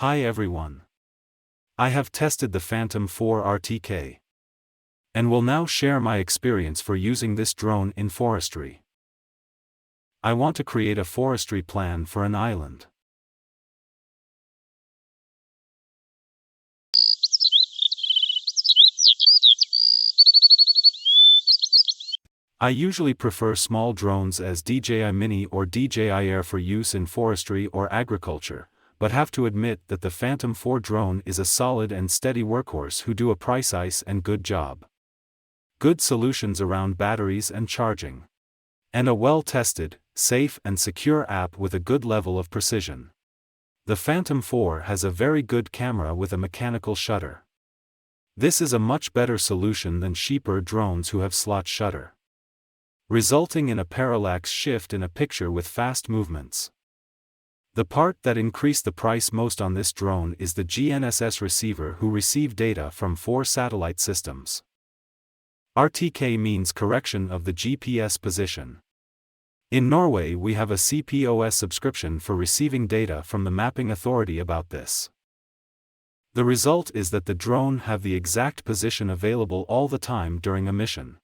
Hi everyone. I have tested the Phantom 4 RTK and will now share my experience for using this drone in forestry. I want to create a forestry plan for an island. I usually prefer small drones as DJI Mini or DJI Air for use in forestry or agriculture, but have to admit that the Phantom 4 drone is a solid and steady workhorse who do a precise and good job. Good solutions around batteries and charging. And a well-tested, safe and secure app with a good level of precision. The Phantom 4 has a very good camera with a mechanical shutter. This is a much better solution than cheaper drones who have slot shutter, resulting in a parallax shift in a picture with fast movements. The part that increased the price most on this drone is the GNSS receiver who receive data from 4 satellite systems. RTK means correction of the GPS position. In Norway we have a CPOS subscription for receiving data from the mapping authority about this. The result is that the drone have the exact position available all the time during a mission,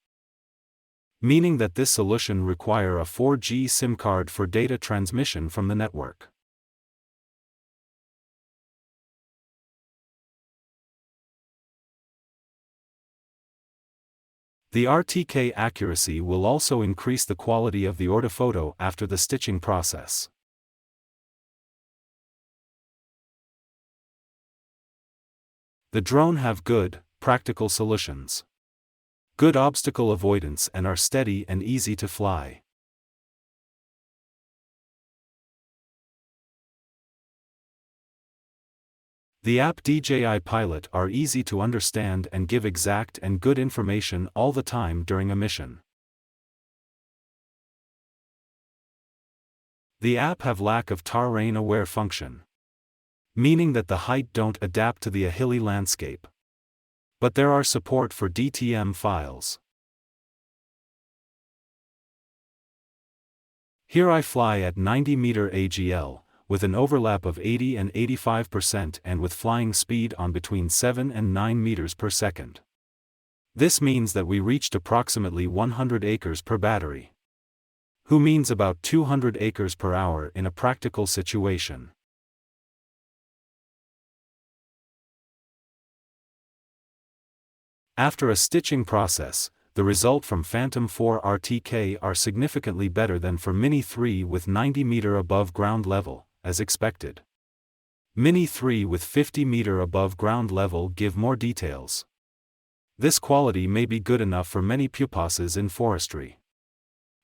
meaning that this solution require a 4G SIM card for data transmission from the network. The RTK accuracy will also increase the quality of the ortophoto after the stitching process. The drone have good, practical solutions, good obstacle avoidance and are steady and easy to fly. The app DJI Pilot are easy to understand and give exact and good information all the time during a mission. The app have lack of terrain aware function, meaning that the height don't adapt to the hilly landscape. But there are support for DTM files. Here I fly at 90 meter AGL, with an overlap of 80 and 85% and with flying speed on between 7 and 9 meters per second. This means that we reached approximately 100 acres per battery. Who means about 200 acres per hour in a practical situation. After a stitching process, the result from Phantom 4 RTK are significantly better than for Mini 3 with 90 meter above ground level, as expected. Mini 3 with 50 meter above ground level give more details. This quality may be good enough for many purposes in forestry.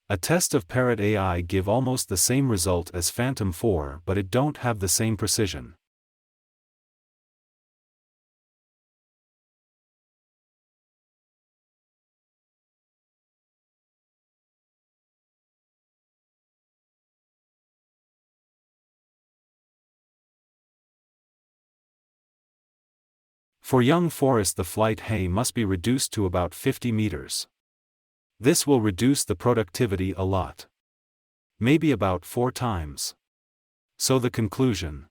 A test of Parrot AI give almost the same result as Phantom 4 but it don't have the same precision. For young forest the flight hay must be reduced to about 50 meters. This will reduce the productivity a lot. Maybe about 4 times. So the conclusion.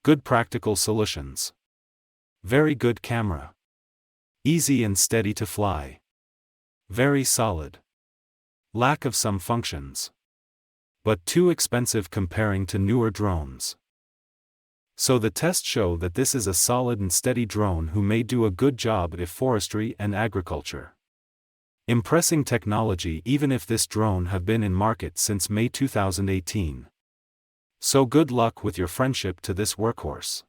Good practical solutions. Very good camera. Easy and steady to fly. Very solid. Lack of some functions. But too expensive comparing to newer drones. So the tests show that this is a solid and steady drone who may do a good job if forestry and agriculture. Impressing technology even if this drone have been in market since May 2018. So good luck with your friendship to this workhorse.